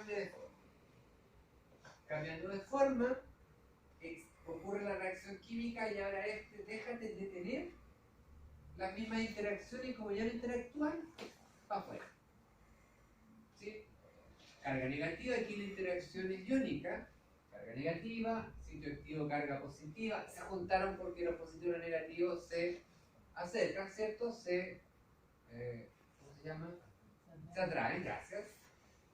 cambia de forma. Cambiando de forma, ocurre la reacción química y ahora deja de tener las mismas interacciones y como ya no interactúan, para afuera. ¿Sí? Carga negativa, aquí la interacción es iónica, carga negativa, sitio activo, carga positiva, se juntaron porque los positivos y los negativos se acercan, ¿cierto? ¿Cómo se llama? Se atraen, gracias.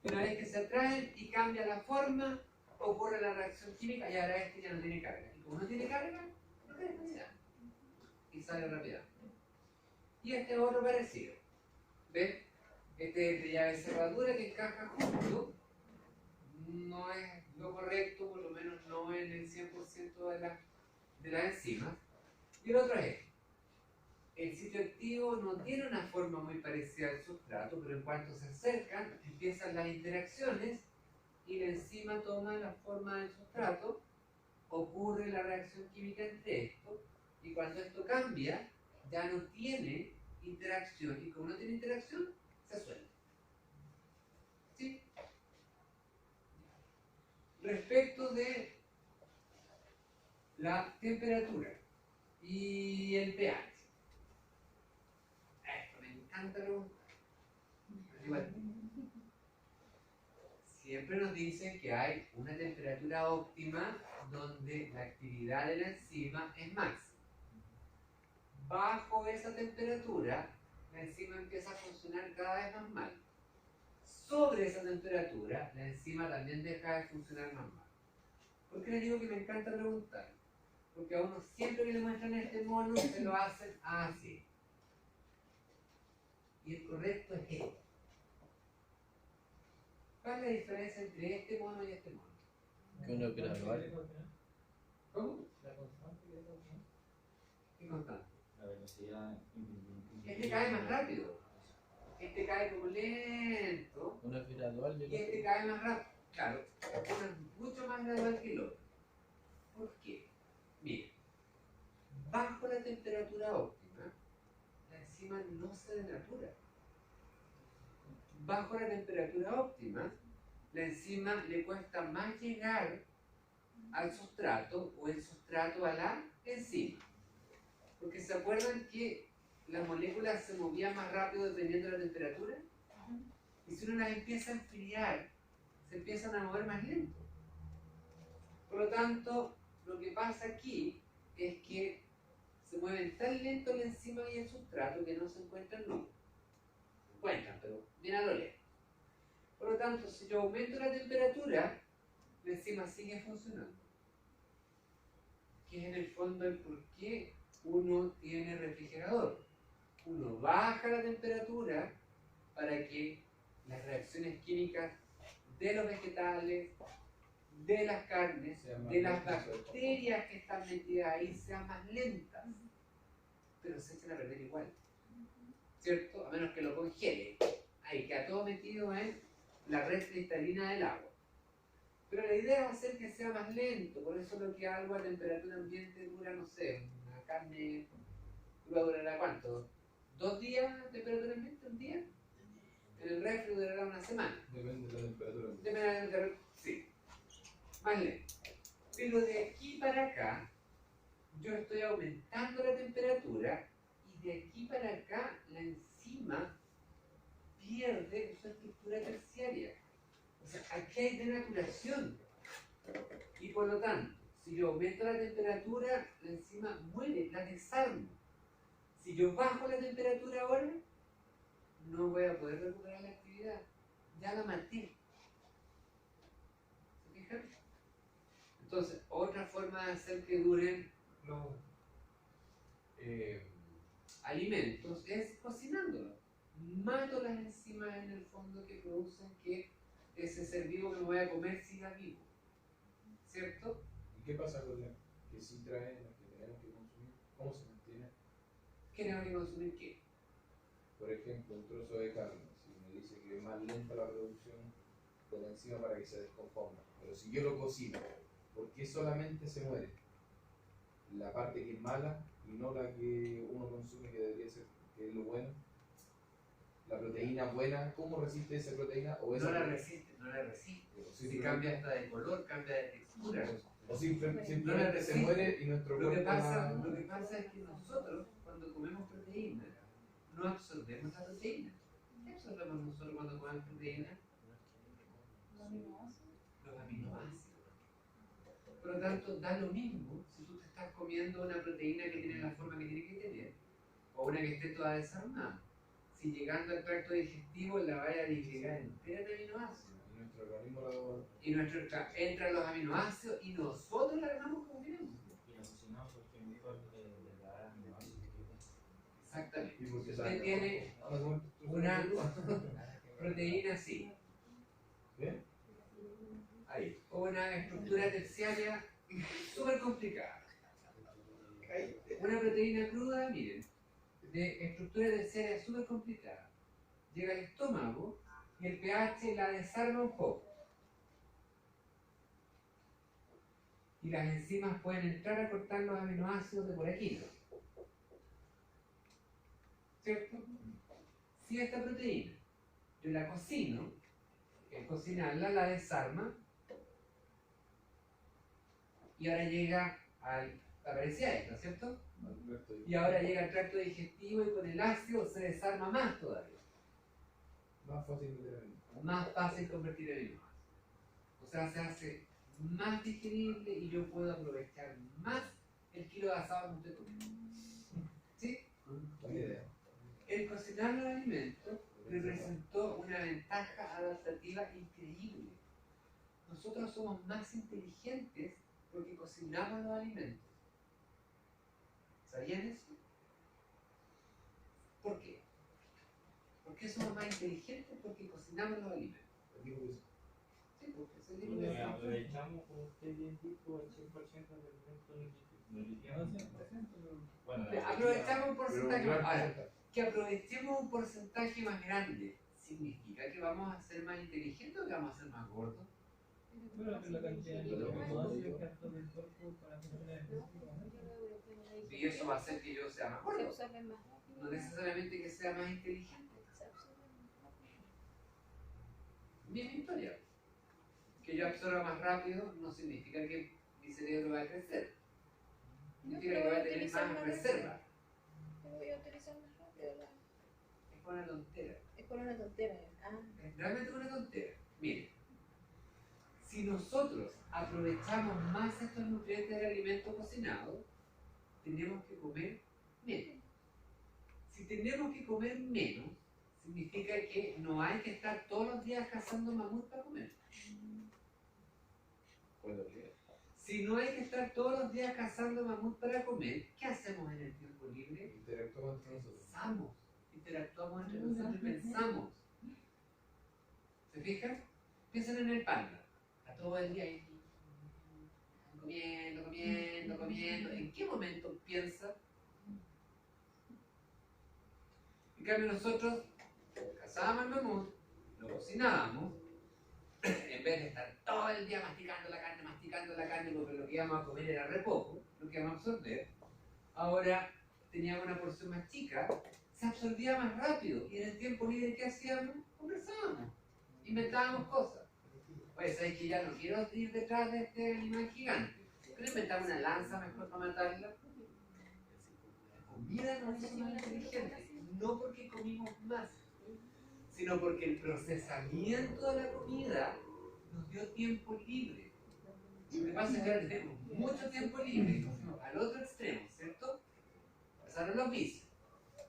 Una vez que se atraen y cambia la forma, ocurre la reacción química y ahora este ya no tiene carga. Y como no tiene carga, no tiene densidad. Y sale rápidamente. Y este es otro parecido. ¿Ven? Este es de llave cerradura que encaja justo. No es lo correcto, por lo menos no en el 100% de las enzimas. Y el otro es este. El sitio activo no tiene una forma muy parecida al sustrato, pero en cuanto se acercan, empiezan las interacciones y la enzima toma la forma del sustrato, ocurre la reacción química entre esto, y cuando esto cambia, ya no tiene interacción, y como no tiene interacción, se suelta. ¿Sí? Respecto de la temperatura y el pH. Esto me encanta preguntar. Igual, siempre nos dicen que hay una temperatura óptima donde la actividad de la enzima es máxima. Bajo esa temperatura, la enzima empieza a funcionar cada vez más mal. Sobre esa temperatura, la enzima también deja de funcionar más mal. ¿Por qué les digo que me encanta preguntar? Porque a uno siempre que le muestran este mono, se lo hacen así. Y el correcto es este. ¿Cuál es la diferencia entre este mono y este mono? Que uno es gradual. ¿Cómo? La constante que es la constante. ¿Qué constante? La velocidad. Este cae más rápido. Este cae como lento. Uno es gradual Y este cae más rápido. Claro, uno es mucho más gradual que el otro. ¿Por qué? Mira, bajo la temperatura óptima, la enzima no se denatura. Bajo la temperatura óptima, la enzima le cuesta más llegar al sustrato o el sustrato a la enzima. Porque se acuerdan que las moléculas se movían más rápido dependiendo de la temperatura. Y si uno las empieza a enfriar, se empiezan a mover más lento. Por lo tanto, lo que pasa aquí es que se mueven tan lento la enzima y el sustrato que no se encuentran nunca. Se encuentran, pero bien a lo lejos. Por lo tanto, si yo aumento la temperatura, la enzima sigue funcionando. Que es en el fondo el por qué uno tiene refrigerador. Uno baja la temperatura para que las reacciones químicas de los vegetales, de las carnes, de las bacterias que están metidas ahí sean más lentas, pero se echan a perder igual, ¿cierto? A menos que lo congele. Ahí queda todo metido en la red cristalina del agua. Pero la idea va a ser que sea más lento, por eso lo que algo a temperatura ambiente dura, no sé, una carne cruda durará ¿cuánto? ¿2 días a temperatura ambiente? ¿Un día? En el refri durará una semana. Depende de la temperatura. Depende de la temperatura, sí. Más lento. Pero de aquí para acá, yo estoy aumentando la temperatura y de aquí para acá la enzima pierde su estructura terciaria. O sea, aquí hay denaturación. Y por lo tanto, si yo aumento la temperatura, la enzima muere, la desarmo. Si yo bajo la temperatura ahora, no voy a poder recuperar la actividad. Ya la maté. ¿Se fijan? Entonces, otra forma de hacer que duren los alimentos es cocinándolos. Mato las enzimas en el fondo que producen que ese ser vivo que me voy a comer siga vivo. ¿Cierto? ¿Y qué pasa con las que sí traen, las que tenemos que consumir? ¿Cómo se mantiene? ¿Qué tengo que consumir qué? Por ejemplo, un trozo de carne. Si me dice que es más lenta la producción de la enzima para que se descomponga. Pero si yo lo cocino, ¿por qué solamente se muere? La parte que es mala y no la que uno consume, que debería ser, que es lo bueno. La proteína buena, ¿cómo resiste esa proteína? O esa No la resiste, no la resiste. Si cambia hasta de color, cambia de textura. O simplemente se muere y nuestro Lo que cuerpo pasa es que nosotros, cuando comemos proteína, no absorbemos la proteína. ¿Qué absorbemos nosotros cuando comemos proteína? Los aminoácidos. Por lo tanto, da lo mismo si tú te estás comiendo una proteína que tiene la forma que tiene que tener o una que esté toda desarmada. Si llegando al tracto digestivo la vaya a disgregar entera de aminoácidos. y nuestro organismo Y entran los aminoácidos y nosotros la armamos como queremos. Y la cocinamos porque es mejor de dar aminoácidos. Exactamente. y porque Usted tiene una proteína así, ¿Qué? ahí, o una estructura terciaria súper complicada. Una proteína cruda, miren, de estructura terciaria súper complicada. Llega al estómago y el pH la desarma un poco. Y las enzimas pueden entrar a cortar los aminoácidos de por aquí, ¿no? ¿Cierto? Si esta proteína yo la cocino, el cocinarla la desarma y ahora llega aparecía esta, ¿cierto? Y ahora llega al tracto digestivo y con el ácido se desarma más todavía. Más fácil de Más fácil convertir en aminoácidos. O sea, se hace más digerible y yo puedo aprovechar más el kilo de asado que usted come. ¿Sí? Buena idea. El cocinar los alimentos representó una ventaja adaptativa increíble. Nosotros somos más inteligentes porque cocinamos los alimentos. ¿Sabían eso? ¿Por qué? ¿Por qué somos más inteligentes? Porque cocinamos los alimentos. Aquí por eso. Sí, porque se Porque libre. aprovechamos, como usted bien dijo, el 100% del alimento nutritivo. Bueno, Aprovechamos un porcentaje más. Ahora, Ahora, que aprovechemos un porcentaje más grande, ¿significa que vamos a ser más inteligentes o que vamos a ser más gordos? Bueno, que la cantidad de aminoácidos que actúan en el cuerpo para funcionar Y eso va a hacer que yo sea más gordo. No necesariamente que sea más inteligente. Misma historia. Que yo absorba más rápido no significa que mi cerebro va a crecer. Significa que va a tener más reserva. Pero voy a utilizar más rápido la... Es una tontera. Es por una tontera. Es realmente una tontera. Mire, si nosotros aprovechamos más estos nutrientes del alimento cocinado, tenemos que comer menos. Si tenemos que comer menos, significa que no hay que estar todos los días cazando mamut para comer. Bueno, ¿qué? Si no hay que estar todos los días cazando mamut para comer, ¿qué hacemos en el tiempo libre? Interactuamos entre nosotros. Pensamos, interactuamos entre nosotros y pensamos. ¿Se fijan? Piensen en el panda. A todo el día ahí, comiendo, comiendo, comiendo. ¿En qué momento piensa? En cambio nosotros cazábamos el mamut, lo cocinábamos, en vez de estar todo el día masticando la carne, porque lo que íbamos a comer era re poco, lo que íbamos a absorber. Ahora teníamos una porción más chica, se absorbía más rápido y en el tiempo libre que hacíamos, conversábamos, inventábamos cosas. Oye, ¿sabes que ya no quiero ir detrás de este animal gigante? ¿Por qué no inventamos una lanza mejor para matarla? La comida nos hizo más inteligentes, no porque comimos más, sino porque el procesamiento de la comida nos dio tiempo libre. Lo que pasa es que ahora tenemos mucho tiempo libre y nos fuimos al otro extremo, ¿cierto? Pasaron los vicios.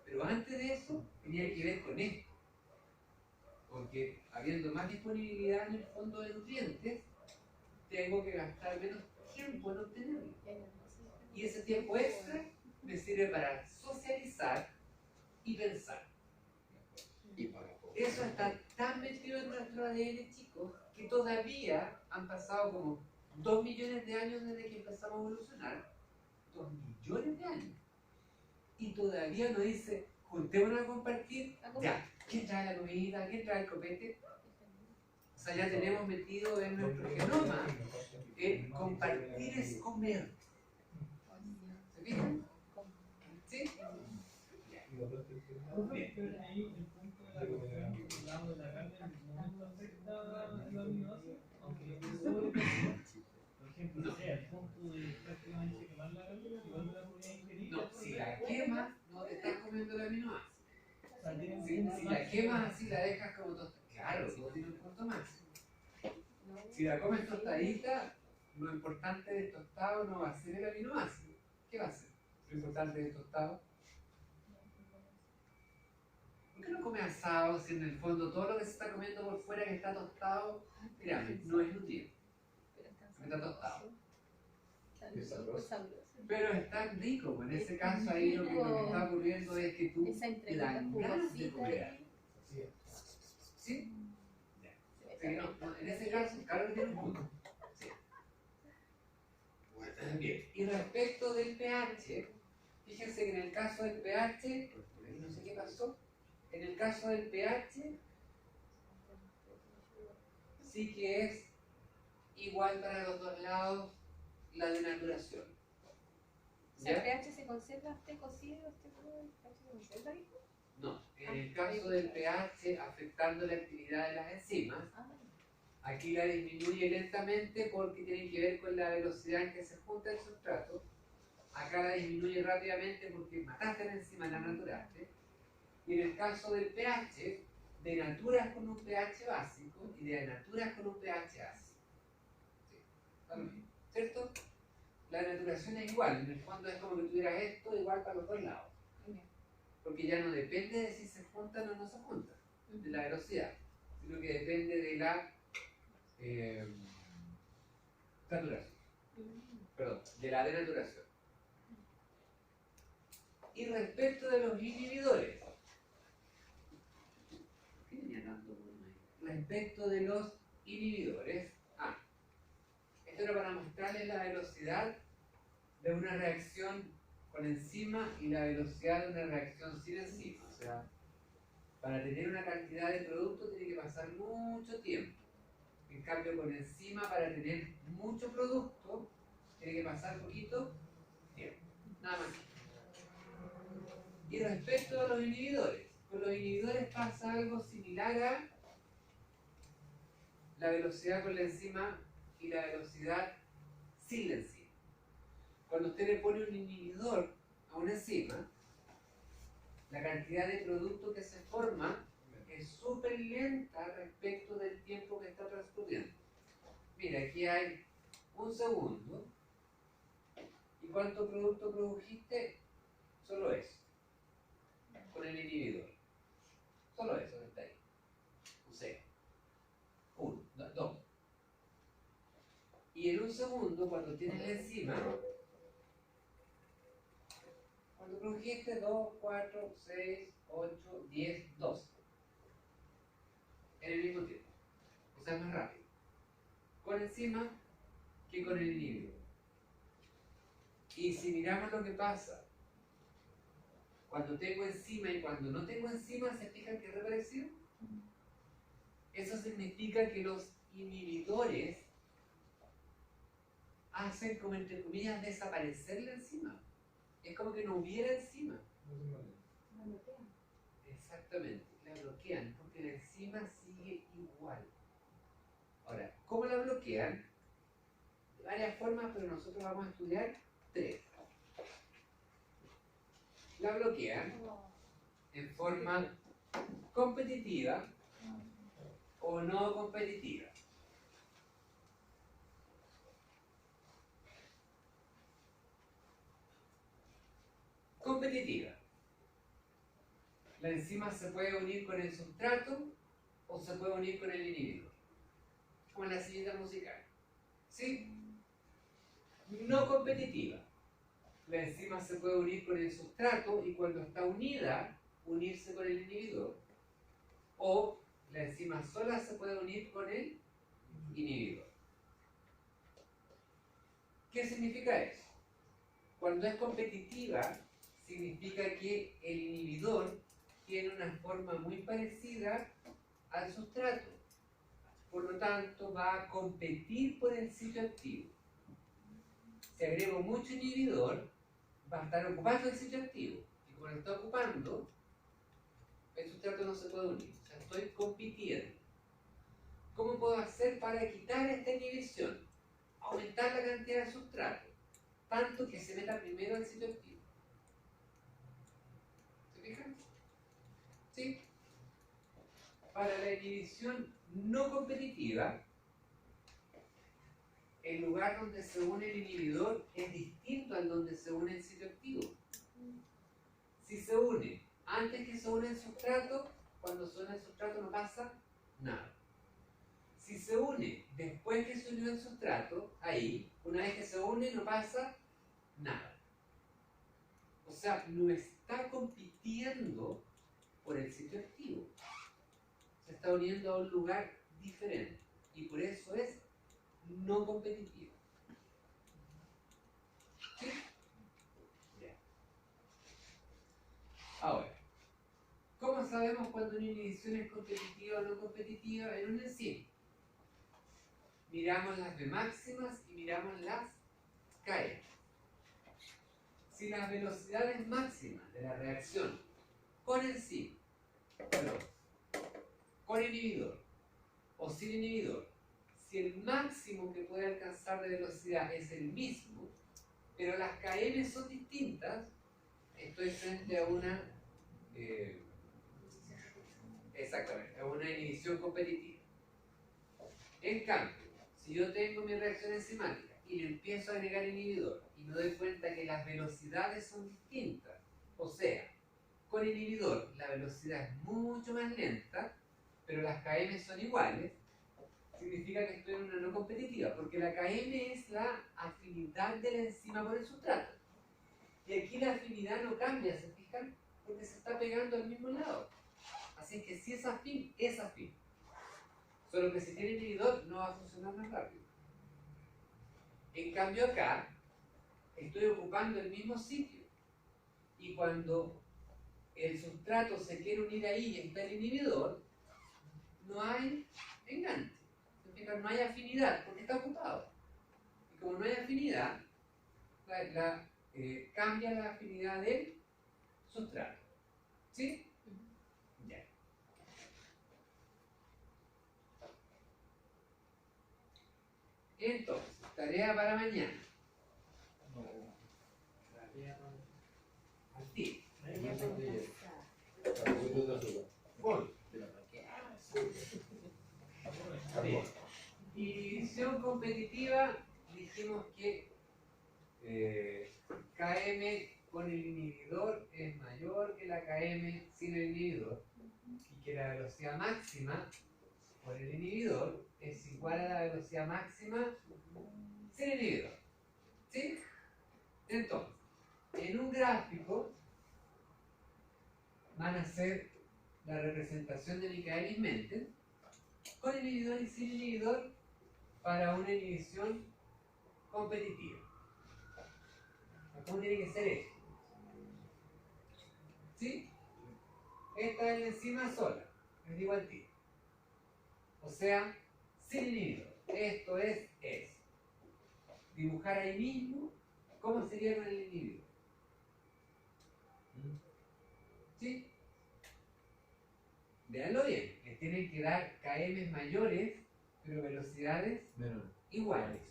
Pero antes de eso tenía que ver con esto. Porque habiendo más disponibilidad en el fondo de nutrientes, tengo que gastar menos tiempo en obtenerlo. Y ese tiempo extra me sirve para socializar y pensar. Y para poco. Eso está tan metido en nuestro ADN, chicos, que todavía han pasado como 2 millones de años desde que empezamos a evolucionar. 2 millones de años. Y todavía nos dice, juntémonos a compartir. Ya, ¿quién trae la comida? ¿Quién trae el copete? O sea, ya tenemos metido en nuestro genoma que compartir es comer. ¿Se fijan? ¿Sí? Bien. Pero ahí el punto de la cocción, hablamos de la carne, ¿en el momento afecta el aminoácido? Aunque Si la comes tostadita, lo importante del tostado no va a ser el aminoácido. ¿Qué va a ser? Lo importante del tostado. ¿Por qué no come asado si en el fondo todo lo que se está comiendo por fuera que está tostado, créame, no es nutriente? Está tostado. Es sabroso. Pero es tan rico, pues en ese caso ahí lo que está ocurriendo es que tú Esa te dan entrevista ganas de comer. ahí. Así es. ¿Sí? Sí, no, en ese caso, claro que tiene un punto. Sí. Bien. Y respecto del pH, fíjense que en el caso del pH, no sé qué pasó, en el caso del pH sí que es igual para los dos lados la denaturación. O sea, el ¿Ya? pH se conserva, usted cocido, usted crudo, el pH se conserva, dijo. No, en el caso del pH afectando la actividad de las enzimas, Ah, aquí la disminuye lentamente porque tiene que ver con la velocidad en que se junta el sustrato. Acá la disminuye rápidamente porque mataste la enzima, la naturaste. Y en el caso del pH, denaturas con un pH básico y denaturas con un pH ácido. Sí, está lo mismo, ¿cierto? La denaturación es igual, en el fondo es como que tuvieras esto igual para los dos lados. bien. Porque ya no depende de si se juntan o no se juntan, de la velocidad, sino que depende de la saturación, perdón, de la denaturación. Y respecto de los inhibidores, ¿qué tenía tanto bueno ahí? Respecto de los inhibidores, esto era para mostrarles la velocidad de una reacción con enzima y la velocidad de una reacción sin enzima. O sea, para tener una cantidad de producto tiene que pasar mucho tiempo. En cambio, con enzima, para tener mucho producto, tiene que pasar poquito tiempo. Nada más. Y respecto a los inhibidores, con los inhibidores pasa algo similar a la velocidad con la enzima y la velocidad sin la enzima. Cuando usted le pone un inhibidor a una enzima, la cantidad de producto que se forma es súper lenta respecto del tiempo que está transcurriendo. Mira, aquí hay un segundo. ¿Y cuánto producto produjiste? Solo eso. Con el inhibidor. Solo eso que está ahí. O sea, uno, dos. Y en un segundo, cuando tienes la enzima, cuando produjiste 2, 4, 6, 8, 10, 12. En el mismo tiempo. O sea, es más rápido. Con enzima que con el inhibidor. Y si miramos lo que pasa cuando tengo enzima y cuando no tengo enzima, ¿se fijan que es re parecido? Eso significa que los inhibidores hacen, como entre comillas, desaparecer la enzima. Es como que no hubiera enzima. Exactamente, la bloquean porque la enzima sigue igual. Ahora, ¿cómo la bloquean? De varias formas, pero nosotros vamos a estudiar 3. La bloquean en forma competitiva o no competitiva. Competitiva. La enzima se puede unir con el sustrato o se puede unir con el inhibidor. Como en la siguiente musical. ¿Sí? No competitiva. La enzima se puede unir con el sustrato y cuando está unida, unirse con el inhibidor. O la enzima sola se puede unir con el inhibidor. ¿Qué significa eso? Cuando es competitiva, significa que el inhibidor tiene una forma muy parecida al sustrato. Por lo tanto, va a competir por el sitio activo. Si agrego mucho inhibidor, va a estar ocupando el sitio activo. Y como lo está ocupando, el sustrato no se puede unir. O sea, estoy compitiendo. ¿Cómo puedo hacer para quitar esta inhibición? Aumentar la cantidad de sustrato, tanto que se meta primero al sitio activo. ¿Se fijan? ¿Sí? Para la inhibición no competitiva, el lugar donde se une el inhibidor es distinto al donde se une el sitio activo. Si se une antes que se une el sustrato, cuando se une el sustrato no pasa nada. Si se une después que se unió el sustrato, ahí, una vez que se une, no pasa nada. O sea, no está compitiendo por el sitio activo. Se está uniendo a un lugar diferente. Y por eso es no competitivo. ¿Sí? Bien. Ahora, ¿cómo sabemos cuando una inhibición es competitiva o no competitiva en un enzima? Miramos las B máximas y miramos las KM. Si las velocidades máximas de la reacción con enzima, perdón, con inhibidor o sin inhibidor, si el máximo que puede alcanzar de velocidad es el mismo, pero las KM son distintas, estoy frente a una exactamente, a una inhibición competitiva. En cambio, si yo tengo mi reacción enzimática y le empiezo a agregar inhibidor y me doy cuenta que las velocidades son distintas, o sea, con inhibidor la velocidad es mucho más lenta, pero las KM son iguales, significa que estoy en una no competitiva, porque la KM es la afinidad de la enzima por el sustrato. Y aquí la afinidad no cambia, ¿se fijan? Porque se está pegando al mismo lado. Así es que si es afín, es afín. Solo que si tiene inhibidor no va a funcionar más rápido. En cambio acá, estoy ocupando el mismo sitio. Y cuando el sustrato se quiere unir ahí y está el inhibidor, no hay enganche. No hay afinidad porque está ocupado. Y como no hay afinidad, cambia la afinidad del sustrato. ¿Sí? Ya. Entonces, tarea para mañana. Al tiro. Bueno. Bien. Inhibición competitiva, dijimos que KM con el inhibidor es mayor que la KM sin el inhibidor y que la velocidad máxima por el inhibidor es igual a la velocidad máxima sin el inhibidor. ¿Sí? Entonces, en un gráfico van a ser la representación de Michaelis-Menten con inhibidor y sin inhibidor para una inhibición competitiva. ¿Cómo tiene que ser esto? ¿Sí? Esta es la enzima sola, les digo al tiro. O sea, sin inhibidor. Esto es eso. Dibujar ahí mismo cómo sería con el inhibidor. ¿Sí? Véanlo bien, les tienen que dar KM mayores, pero velocidades iguales.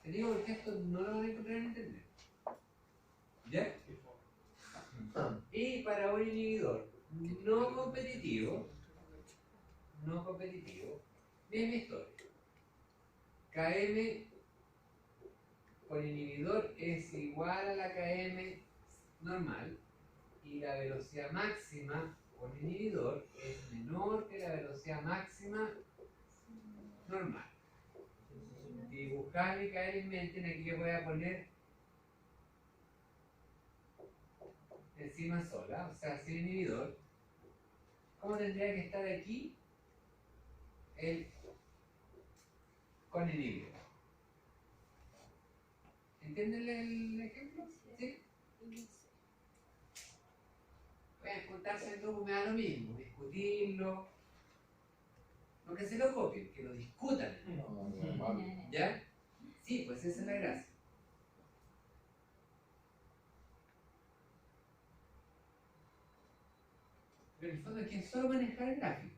Te digo porque esto no lo van a encontrar en internet. ¿Ya? Y para un inhibidor no competitivo, misma historia. KM con inhibidor es igual a la KM normal y la velocidad máxima con inhibidor es menor que la velocidad máxima normal. Dibujar Michaelis-Menten, aquí les voy a poner enzima sola, o sea, sin inhibidor. ¿Cómo tendría que estar aquí? El con inhibidor. ¿Entienden el ejemplo? ¿Sí? Pueden juntarse en grupo, me da lo mismo, discutirlo. No que se lo copien, que lo discutan. ¿Ya? Sí, pues esa es la gracia. Pero en el fondo es que es solo manejar el gráfico.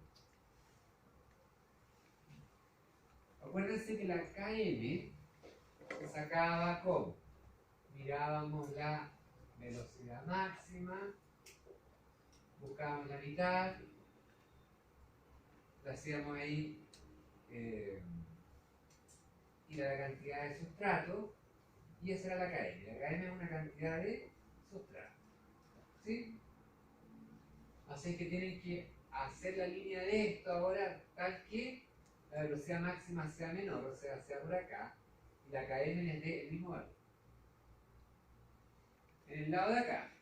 Acuérdense que la KM se sacaba como mirábamos la velocidad máxima, buscábamos la mitad, la hacíamos ahí y era la cantidad de sustrato, y esa era la KM. La KM es una cantidad de sustrato. ¿Sí? Así que tienen que hacer la línea de esto ahora tal que la velocidad máxima sea menor, o sea por acá, y la KM les dé el mismo valor. En el lado de acá,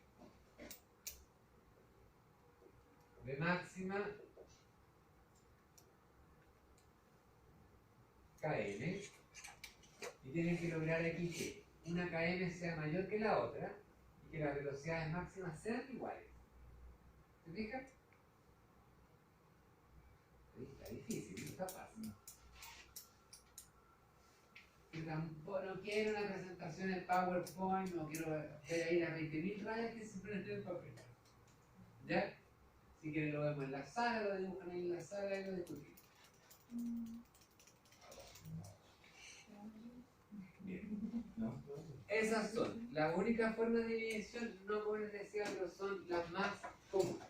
V máxima KM, y tienen que lograr aquí que una KM sea mayor que la otra y que las velocidades máximas sean iguales. ¿Se fijan? Está difícil, no está fácil. Yo tampoco no quiero una presentación en PowerPoint, no quiero ver ahí las 20.000 rayas que se prenden en el papel. ¿Ya? Si quieren lo vemos en la sala, lo dibujan ahí en la sala y lo discutimos. Bien. Esas son las únicas formas de división, no como les decía, pero son las más comunes.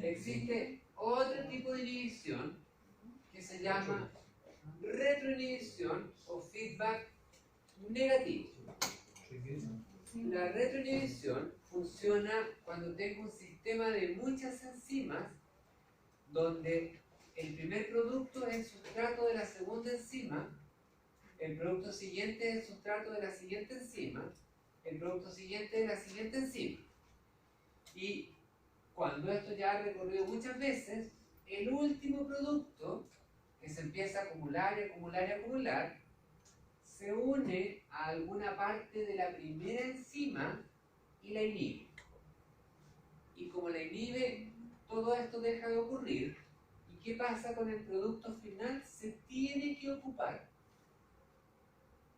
Existe otro tipo de división que se llama retroinhibición o feedback negativo. La retroinhibición funciona cuando tengo un sistema de muchas enzimas donde el primer producto es el sustrato de la segunda enzima, el producto siguiente es el sustrato de la siguiente enzima, el producto siguiente de la siguiente enzima. Y cuando esto ya ha recorrido muchas veces, el último producto, que se empieza a acumular y acumular y acumular, se une a alguna parte de la primera enzima y la inhibe. Y como la inhibe, todo esto deja de ocurrir. ¿Y qué pasa con el producto final? Se tiene que ocupar.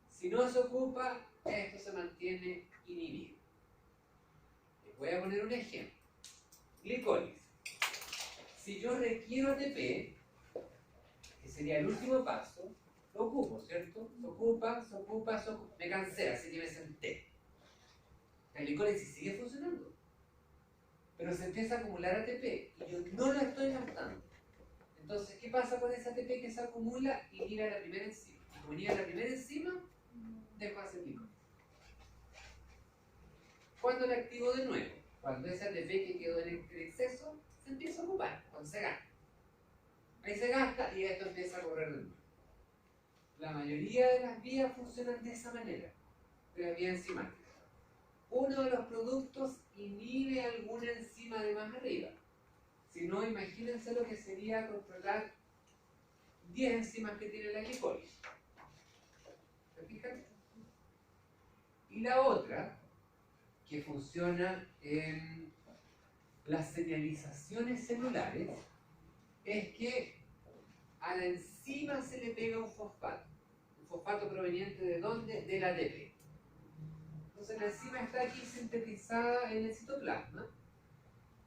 Si no se ocupa, esto se mantiene inhibido. Les voy a poner un ejemplo. Glicólisis. Si yo requiero ATP, que sería el último paso, lo ocupo, ¿cierto? Se ocupa. Me cansé, así que me senté. La glicólisis sigue funcionando. Pero se empieza a acumular ATP y yo no lo estoy gastando. Entonces, ¿qué pasa con ese ATP que se acumula? Inhibe la primera enzima. Y como inhibe la primera enzima, dejo de hacer glicólisis. ¿Cuándo la activo de nuevo? Cuando ese ATP que quedó en exceso se empieza a ocupar, cuando se gasta. Ahí se gasta y esto empieza a correr de nuevo. La mayoría de las vías funcionan de esa manera, de la vía enzimática. Uno de los productos inhibe alguna enzima de más arriba. Si no, imagínense lo que sería controlar 10 enzimas que tiene la glicólisis. ¿Se fijan? Y la otra, que funciona en las señalizaciones celulares, es que a la enzima se le pega un fosfato. ¿Un fosfato proveniente de dónde? Del ATP. Entonces la enzima está aquí sintetizada en el citoplasma,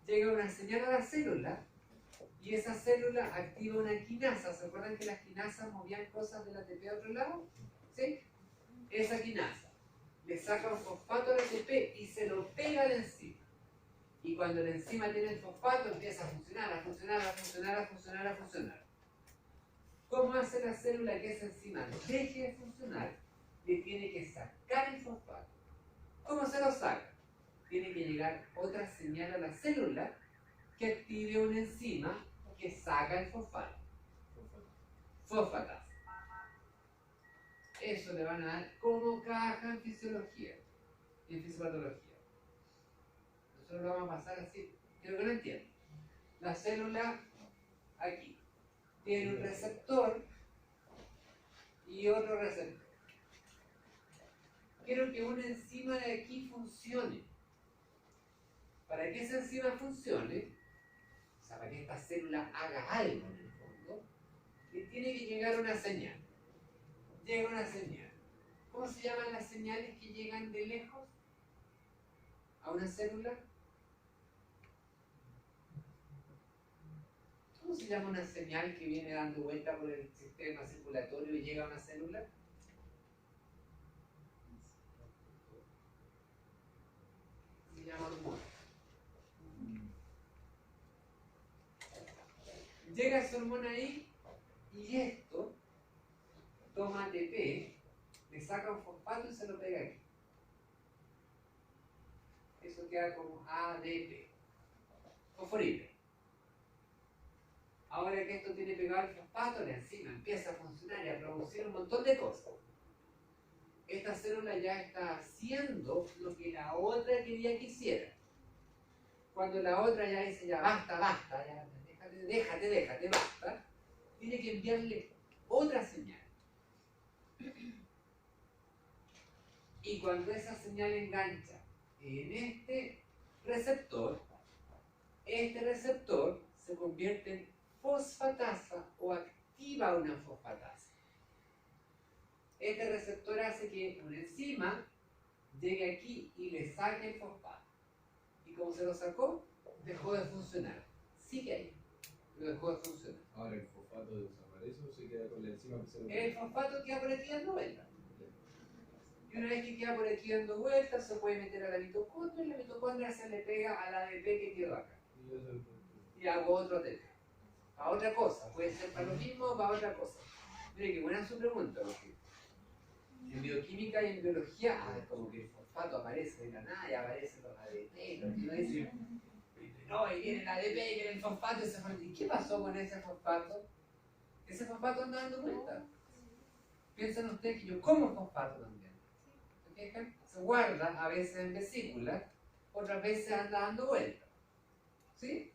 llega una señal a la célula y esa célula activa una quinasa. ¿Se acuerdan que las quinasas movían cosas del ATP a otro lado? ¿Sí? Esa quinasa le saca un fosfato al ATP y se lo pega a la enzima. Y cuando la enzima tiene el fosfato empieza a funcionar, a funcionar, a funcionar, a funcionar, a funcionar. ¿Cómo hace la célula que esa enzima deje de funcionar? Le tiene que sacar el fosfato. ¿Cómo se lo saca? Tiene que llegar otra señal a la célula que active una enzima que saca el fosfato. Fosfatasa. Eso le van a dar como caja en fisiología y en fisiopatología. Nosotros lo vamos a pasar así. Quiero que lo entiendan. La célula aquí tiene un receptor y otro receptor. Quiero que una enzima de aquí funcione. Para que esa enzima funcione, o sea, para que esta célula haga algo en el fondo, le tiene que llegar una señal. Llega una señal. ¿Cómo se llaman las señales que llegan de lejos a una célula? ¿Cómo se llama una señal que viene dando vuelta por el sistema circulatorio y llega a una célula? Se llama hormona. Llega esa hormona ahí y esto queda como ADP. Fosforilo. Ahora que esto tiene pegado el fosfato, la enzima empieza a funcionar y a producir un montón de cosas. Esta célula ya está haciendo lo que la otra quería que hiciera. Cuando la otra ya dice, ya basta, ya, déjate, basta, tiene que enviarle otra señal. Y cuando esa señal engancha en este receptor se convierte en fosfatasa o activa una fosfatasa. Este receptor hace que una enzima llegue aquí y le saque el fosfato. Y como se lo sacó, dejó de funcionar. Sigue ahí, pero dejó de funcionar. Ahora el fosfato desaparece o se queda con la enzima que se lo El fosfato queda por aquí dando vueltas. Y una vez que queda por aquí dando vueltas, se puede meter a la mitocondria y la mitocondria se le pega al ADP que quedó acá. Y hago otro ATP. Para otra cosa, puede ser para lo mismo o para otra cosa. Mire, qué buena su pregunta, porque en bioquímica y en biología, como que el fosfato aparece de la nada y aparecen los ADP, los que uno dice, no, y viene el ADP y viene el fosfato y se fue. ¿Y qué pasó con ese fosfato? Ese fosfato anda dando vueltas. Piensan ustedes que yo como fosfato también. ¿Se fijan? Se guarda a veces en vesícula, otras veces anda dando vueltas. ¿Sí?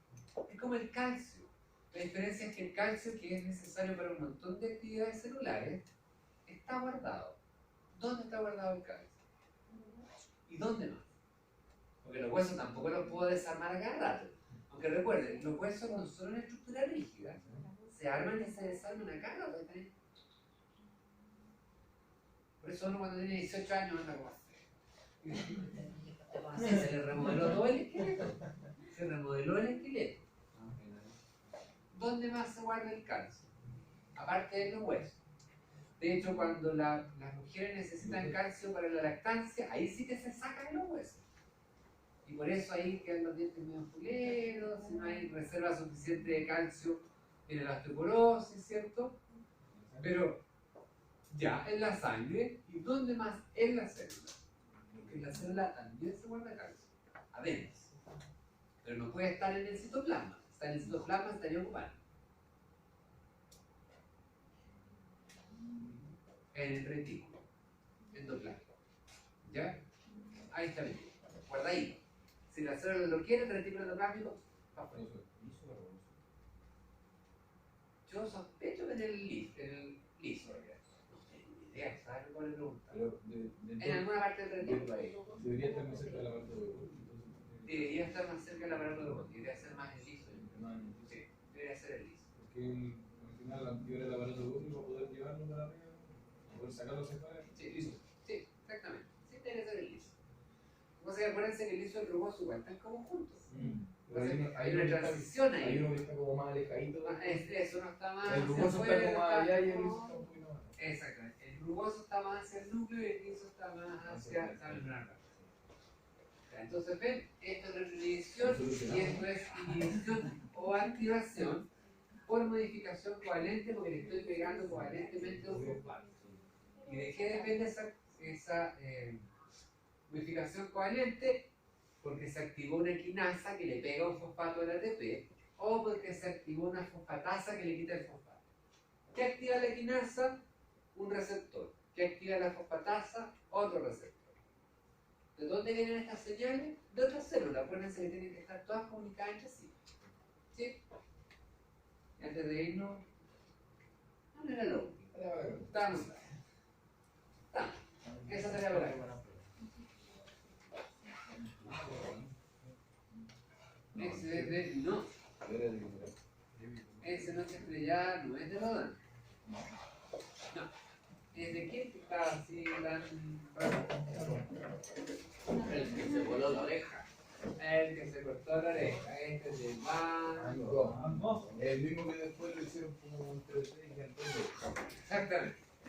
Es como el calcio. La diferencia es que el calcio, que es necesario para un montón de actividades celulares, está guardado. ¿Dónde está guardado el calcio? ¿Y dónde más? Porque los huesos tampoco los puedo desarmar a cada rato. Aunque recuerden, los huesos no son una estructura rígida. Se arman y se desarman a cada rato. Por eso uno cuando tiene 18 años anda como así. Se le remodeló todo el esqueleto. Se remodeló el esqueleto. ¿Dónde más se guarda el calcio? Aparte de los huesos. De hecho, cuando las mujeres necesitan calcio para la lactancia, ahí sí que se sacan los huesos. Y por eso ahí quedan los dientes medio fuleros, si no hay reserva suficiente de calcio, viene la osteoporosis, ¿cierto? Pero ya en la sangre, ¿y dónde más? En la célula. Porque en la célula también se guarda calcio, adentro. Pero no puede estar en el citoplasma. Está en el citoplasma, estaría ocupado. En el retículo endoplasmático. ¿Ya? Ahí está bien. Guardadito. Si la célula lo quiere, el retículo endoplasmático, va afuera. Yo sospecho que en el liso. No tengo ni idea, ¿sabes cuál es la pregunta? En alguna parte del retículo. Debería estar más cerca de la parte de Golgi. Debería estar más cerca del aparato de Golgi. Debería ser más el liso. Sí, debería ser el liso. Porque al final la anterior el aparato de Golgi va a poder llevarlo para arriba, poder sacarlo hacia afuera. Sí, liso. Sí, exactamente. Sí, debería ser el liso. O sea, acuérdense que el liso y el rugoso igual están como juntos. Hay una transición ahí. Hay uno que está como más alejadito. Eso no está más. El rugoso está como más allá y el liso está un poquito más. Exactamente. El rugoso está más hacia el núcleo y el liso está más hacia la membrana. Entonces, ven, esto es retroinhibición y esto es inhibición o activación por modificación covalente, porque le estoy pegando covalentemente a un fosfato. ¿Y de qué depende esa modificación covalente? Porque se activó una quinasa que le pega un fosfato al ATP, o porque se activó una fosfatasa que le quita el fosfato. ¿Qué activa la quinasa? Un receptor. ¿Qué activa la fosfatasa? Otro receptor. ¿De dónde vienen estas señales? De otras células. Acuérdense que tienen que estar todas comunicadas entre sí. ¿Sí? Y antes de irnos, no era lo último. Estamos. Esa sería la verdad. Ese es de no. Ese no es estrellado, no es de Rodán. No. ¿Es de quién está así tan raro? El que se voló la oreja. El que se cortó la oreja. Este es de Van Gogh. El mismo que después lo hicieron como un 3D y entonces. Exactamente.